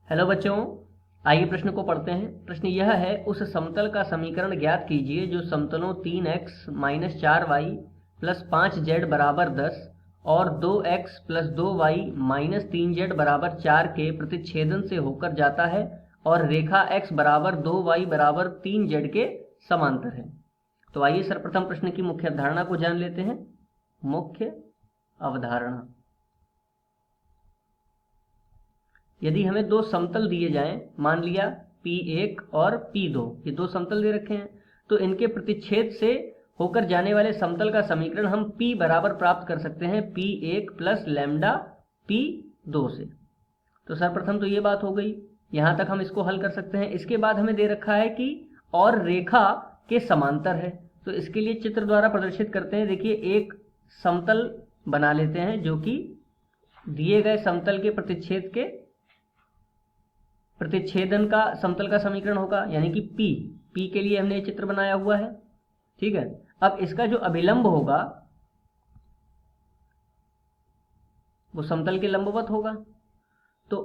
Hello बच्चों, आइए प्रश्न को पढ़ते हैं। प्रश्न यह है, उस समतल का समीकरण ज्ञात कीजिए जो समतलों 3x minus 4y plus 5z बराबर 10 और 2x plus 2y minus 3z बराबर 4 के प्रतिच्छेदन से होकर जाता है और रेखा x बराबर 2y बराबर 3z के समांतर है। तो आइए सर्वप्रथम प्रश्न की मुख्य अवधारणा को जान लेते हैं। मुख्य अवधारणा, यदि हमें दो समतल दिए जाएं, मान लिया P1 और P2, ये दो समतल दे रखे हैं, तो इनके प्रतिच्छेद से होकर जाने वाले समतल का समीकरण हम P बराबर प्राप्त कर सकते हैं P1 प्लस लैम्डा P2 से। तो सर्वप्रथम तो ये बात हो गई, यहाँ तक हम इसको हल कर सकते हैं। इसके बाद हमें दे रखा है कि और रेखा के समांतर है, तो इसके लिए चित्र द्वारा प्रदर्शित करते हैं। देखिए, एक समतल बना लेते हैं जो कि दिए गए समतल के प्रतिच्छेदन का समतल का समीकरण होगा, यानी कि P के लिए हमने चित्र बनाया हुआ है। ठीक है, अब इसका जो अभिलंब होगा वो समतल के लंबवत होगा। तो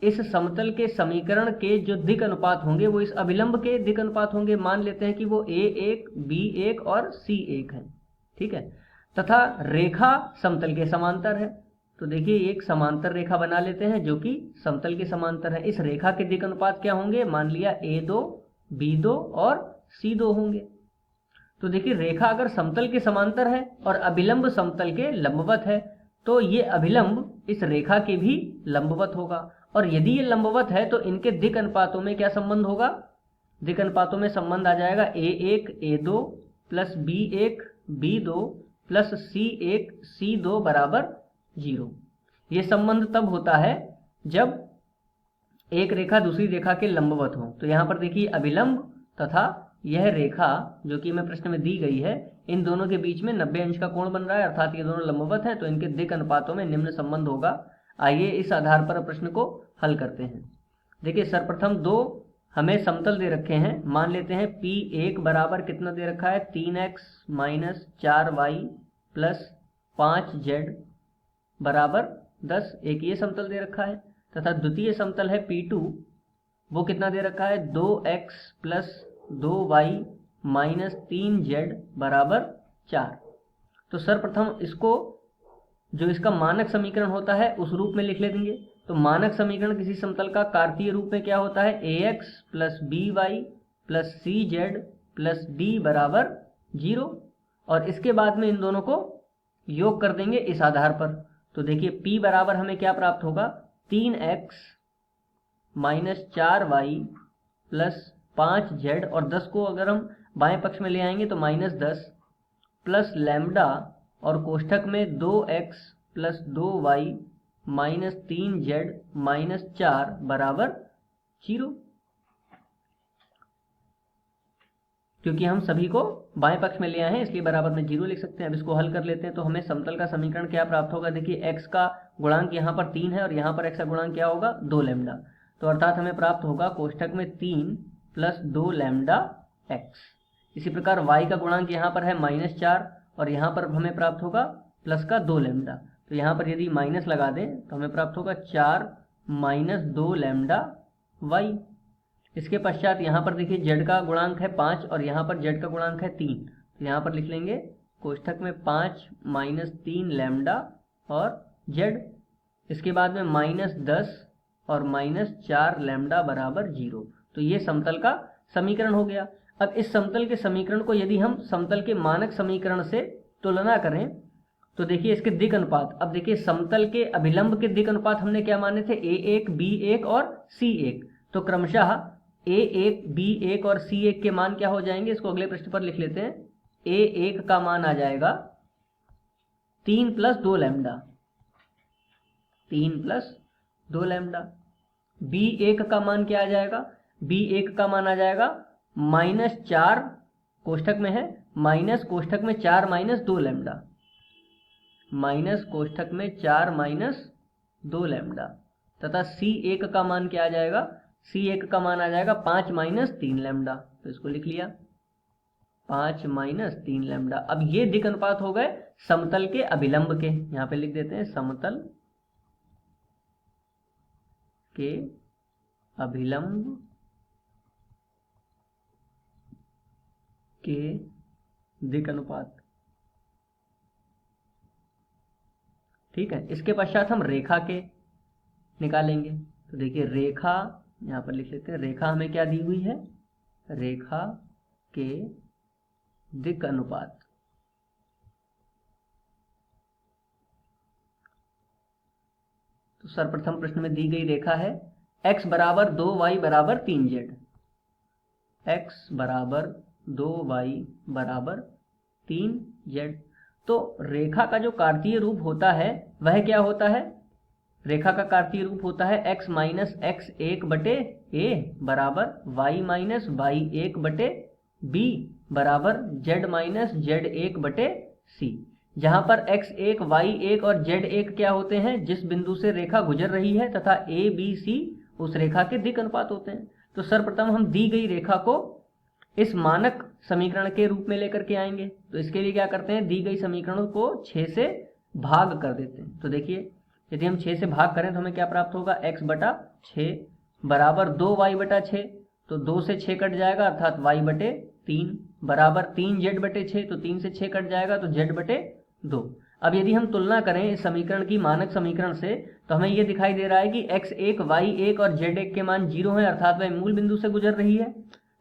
इस समतल के समीकरण के जो दिक् अनुपात होंगे वो इस अभिलंब के दिक् अनुपात होंगे। मान लेते हैं कि वो A1, B1 और C1 है। ठीक है, तथा रेखा समतल के समांतर है। तो देखिए, एक समांतर रेखा बना लेते हैं जो कि समतल के समांतर है। इस रेखा के दिक् अनुपात क्या होंगे? मान लिया A2, B2 और C2 होंगे। तो देखिए, रेखा अगर समतल के समांतर है और अभिलंब समतल के लंबवत है, तो ये अभिलंब इस रेखा के भी लंबवत होगा। और यदि ये लंबवत है तो इनके दिक् अनुपातों में क्या संबंध होगा? दिक् अनुपातों में संबंध आ जाएगा A1 A2 plus B1 B2 plus C1 C2 बराबर 0। ये संबंध तब होता है जब एक रेखा दूसरी रेखा के लंबवत हो। तो यहाँ पर देखिए, अभिलंब तथा यह रेखा जो कि हमें प्रश्न में दी गई है, इन दोनों के बीच में 90 अंश का कोण बन रहा है, अर्थात ये दोनों लंबवत हैं, तो इनके दिक् अनुपातों में निम्न संबंध होगा। आइए इस आधार पर प्रश्न को हल करते हैं। देखिए, सर्वप्रथम दो हमें समतल दे रखे हैं। मान लेते हैं P1 बराबर कितना दे रखा है? 3x minus 4y plus 5z बराबर 10, एक ये समतल दे रखा है। तथा द्वितीय समतल है P2, वो कितना दे रखा है? 2x plus 2y minus 3z बराबर 4। तो सर्वप्रथम इसको जो इसका मानक समीकरण होता है उस रूप में लिख लेंगे। तो मानक समीकरण किसी समतल का कार्तीय रूप में क्या होता है? ax plus by plus cz plus d बराबर 0। और इसके बाद में इन दोनों को योग कर देंगे इस आधार पर। तो देखिए, P बराबर हमें क्या प्राप्त होगा? 3x minus 4y plus 5z, और 10 को अगर हम बाएं पक्ष में ले आएंगे तो माइनस 10 प्लस लैम्डा और कोष्ठक में 2x plus 2y minus 3z minus 4 बराबर 0। क्योंकि हम सभी को बाएं पक्ष में ले आए हैं इसलिए बराबर में 0 लिख सकते हैं। अब इसको हल कर लेते हैं तो हमें समतल का समीकरण क्या प्राप्त होगा? देखिए, x का गुणांक यहाँ पर 3 है और यहाँ पर x का गुणांक क्या होगा? 2 लैम्डा। तो अर्थात हमें प्राप्त होगा कोष्ठक में 3 प्लस 2 लैम्डा x। इसी प्रकार y का गुणांक यहाँ पर है माइनस 4 और यहाँ पर हमें प्राप्त होगा प्लस का 2 लैम्डा। तो यहाँ पर यदि माइनस लगा दें तो हमें प्राप्त होगा 4 माइनस 2 लैम्डा y। इसके पश्चात यहाँ पर देखिए, z का गुणांक है 5 और यहाँ पर z का गुणांक है 3। तो यहाँ पर लिख लेंगे कोष्ठक में 5 माइनस 3 लैम्डा और z। इसके बाद में माइनस 10 और माइनस 4 लैम्डा बराबर 0। तो ये समतल का समीकरण हो गया। अब इस समतल के समीकरण को यदि हम समतल के मानक समीकरण से तुलना करें तो देखिए इसके दिक् अनुपात। अब देखिए, समतल के अभिलंब के दिक् अनुपात हमने क्या माने थे? A1 B1 और C1। तो क्रमशः A1 B1 और C1 के मान क्या हो जाएंगे? इसको अगले पृष्ठ पर लिख लेते हैं। A1 का मान आ जाएगा 3 plus 2 lambda, 3 plus 2 lambda. B1 का मान क्या आ जाएगा? B1 का मान आ जाएगा माइनस 4 कोष्ठक में है, माइनस कोष्ठक में 4 माइनस 2 लैम्डा, माइनस कोष्ठक में 4 माइनस 2 लैम्डा। तथा C1 का मान क्या आ जाएगा? C1 का मान आ जाएगा 5 माइनस 3 लैम्डा। तो इसको लिख लिया 5 माइनस 3 लैम्डा। अब ये दिक् अनुपात हो गए समतल के अभिलंब के। यहाँ पे लिख देते हैं समतल के अभिलंब के दिक् अनुपात। ठीक है, इसके पश्चात हम रेखा के निकालेंगे। तो देखिए रेखा यहाँ पर लिख लेते हैं, रेखा हमें क्या दी हुई है, रेखा के दिक् अनुपात। तो सर्वप्रथम प्रश्न में दी गई रेखा है x बराबर 2y बराबर 3z, x बराबर 2y बराबर 3z। तो रेखा का जो कार्तीय रूप होता है वह क्या होता है, रेखा का कार्तीय रूप होता है x माइनस एक्स एक बटे a बराबर y माइनस वाई एक बटे b बराबर z माइनस z एक बटे c, जहां पर x1 y1 और z1 क्या होते हैं, जिस बिंदु से रेखा गुजर रही है, तथा a b c उस रेखा के दिक् अनुपात होते हैं। तो सर्वप्रथम हम दी गई रेखा को इस मानक समीकरण के रूप में लेकर के आएंगे। तो इसके लिए क्या करते हैं, दी गई समीकरणों को 6 से भाग कर देते हैं। तो देखिए यदि हम 6 से भाग करें तो हमें क्या प्राप्त होगा, x बटा 6 बराबर 2y बटा 6, तो 2 से 6 कट जाएगा अर्थात y बटे 3 बराबर 3z बटे 6, तो 3 से 6 कट जाएगा तो z बटे 2। अब यदि हम तुलना करें इस समीकरण की मानक समीकरण से तो हमें यह दिखाई दे रहा है कि x1 y1 और z1 के मान 0 हैं, अर्थात वह मूल बिंदु से गुजर रही है,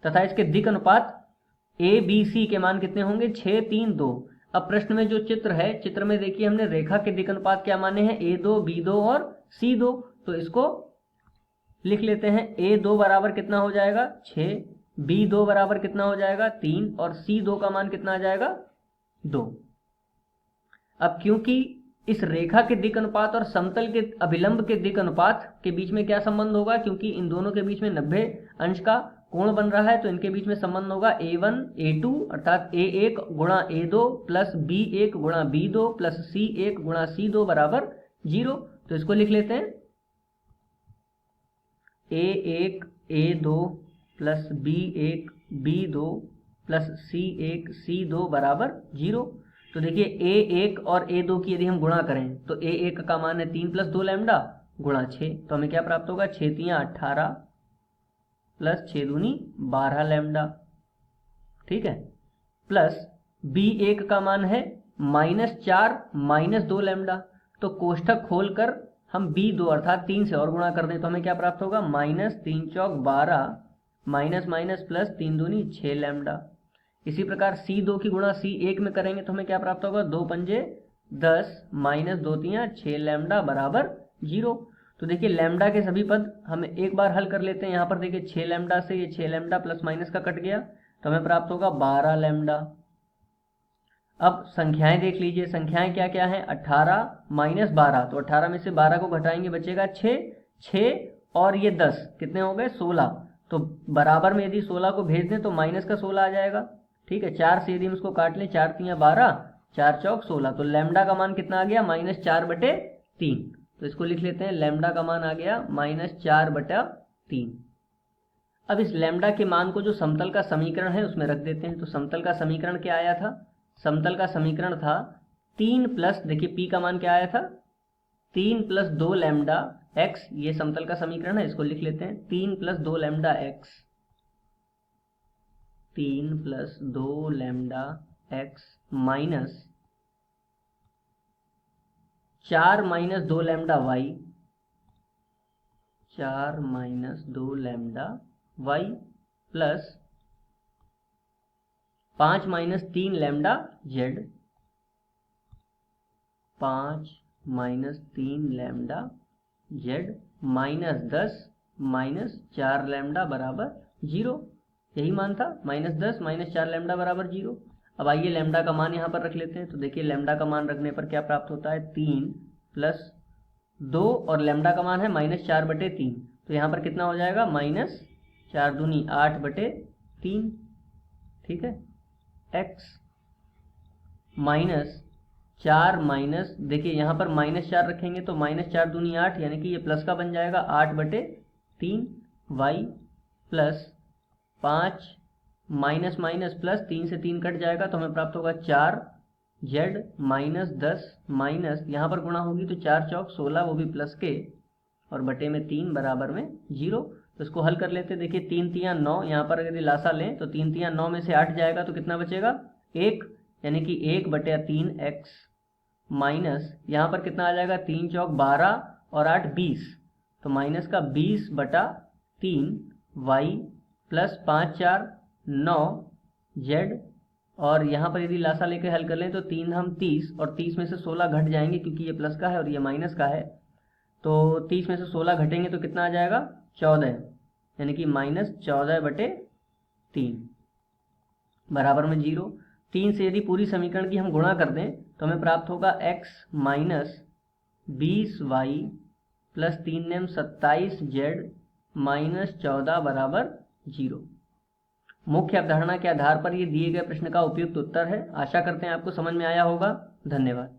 तथा इसके दिक् अनुपात a b c के मान कितने होंगे, 6 3 2। अब प्रश्न में जो चित्र है, चित्र में देखिए हमने रेखा के दिक् अनुपात क्या माने हैं, a2 b2 और c2। तो इसको लिख लेते हैं, a2 बराबर कितना हो जाएगा 6, b2 बराबर कितना हो जाएगा 3 और c2 का मान कितना आ जाएगा 2। अब क्योंकि इस रेखा के दिक् अनुपात और समतल के अभिलंब के दिक् अनुपात के बीच में क्या संबंध होगा, क्योंकि इन दोनों के बीच में 90 अंश का कोण बन रहा है, तो इनके बीच में संबंध होगा a1 a2 अर्थात a1 गुणा a2 प्लस b1 गुणा b2 प्लस c1 गुणा c2 बराबर 0। तो इसको लिख लेते हैं, a1 a2 plus b1 b2 plus c1 c2 बराबर 0। तो देखिए a1 और a2 की यदि हम गुणा करें तो a1 का मान है 3 प्लस 2 लैम्डा गुणा 6, तो हमें क्या प्राप्त होगा, 6 3 18 प्लस 6 दूनी 12 लैम्डा। ठीक है, प्लस b1 का मान है -4 -2 लैम्डा। तो कोष्ठक खोलकर हम b2 अर्थात 3 से और गुणा कर दें तो हमें क्या प्राप्त होगा, -3 चौक 12 माइनस माइनस प्लस 3 दूनी 6 लैम्डा। इसी प्रकार c2 की गुणा c1 में करेंगे तो हमें क्या प्राप्त होगा, 2 पंजे 10 माइनस 2 तियां 6 लैम्डा बराबर 0। तो देखिए लैम्डा के सभी पद हम एक बार हल कर लेते हैं। यहाँ पर देखिए 6 लैम्डा से ये 6 लैम्डा प्लस माइनस का कट गया तो हमें प्राप्त होगा 12 लैम्डा। अब संख्याएं देख लीजिए, संख्याएं क्या क्या हैं, 18 माइनस 12, तो 18 में से 12 को घटाएंगे बचेगा 6, 6 और ये 10 कितने हो गए 16। तो बराबर में यदि 16 को भेज दें तो माइनस का 16 आ जाएगा। ठीक है, 4 से यदि हम इसको काट लें, 4 तियां 12 4 चौक 16, तो लैम्डा का मान कितना आ गया, -4 बटे 3। तो इसको लिख लेते हैं, लैम्डा का मान आ गया -4 बटा 3। अब इस लैम्डा के मान को जो समतल का समीकरण है उसमें रख देते हैं। तो समतल का समीकरण क्या आया था, समतल का समीकरण था 3 प्लस, देखिए p का मान क्या आया था, 3 प्लस 2 लैम्डा x, ये समतल का समीकरण है, इसको लिख लेते हैं, 3 plus 2 lambda x, 3 plus 2 lambda x minus 4 minus 2 lambda y, 4 minus 2 lambda y plus 5 minus 3 lambda z, 5 minus 3 lambda z minus 10 minus 4 lambda बराबर 0। यही मान था, -10 माइनस 4 लैम्डा बराबर 0। अब आइए लैम्डा का मान यहाँ पर रख लेते हैं। तो देखिए लैम्डा का मान रखने पर क्या प्राप्त होता है, 3 प्लस 2 और लैम्डा का मान है -4 बटे 3, तो यहाँ पर कितना हो जाएगा, -4 दूनी 8 बटे 3। ठीक है, x माइनस 4 माइनस, देखिए यहाँ पर -4 रखेंगे तो -4 दूनी 8, यानी कि ये प्लस का बन जाएगा 8 बटे 3 y plus 5 minus minus plus 3 से 3 कट जाएगा तो हमें प्राप्त होगा 4 z माइनस 10 माइनस, यहाँ पर गुणा होगी तो 4 चौक 16, वो भी प्लस के, और बटे में 3 बराबर में 0। तो इसको हल कर लेते हैं। देखिए 3 तियाँ 9, यहाँ पर यदि लासा लें तो 3 तियाँ 9 में से 8 जाएगा तो कितना बचेगा 1, यानी कि 1/3x माइनस यहाँ पर कितना आ जाएगा 3 चौक 12 और 8 20, तो माइनस का 20/3y प्लस 5 4 9 z, और यहाँ पर यदि लासा लेके हल कर लें तो 3 धाम 30 और 30 में से 16 घट जाएंगे क्योंकि ये प्लस का है और ये माइनस का है, तो 30 में से 16 घटेंगे तो कितना आ जाएगा 14, यानी कि -14/3 बराबर में 0। 3 से यदि पूरी समीकरण की हम गुणा कर दें तो हमें प्राप्त होगा x minus 20y plus 3 name 27z minus 14 बराबर 0। मुख्य अवधारणा के आधार पर ये दिए गए प्रश्न का उपयुक्त उत्तर है। आशा करते हैं आपको समझ में आया होगा। धन्यवाद।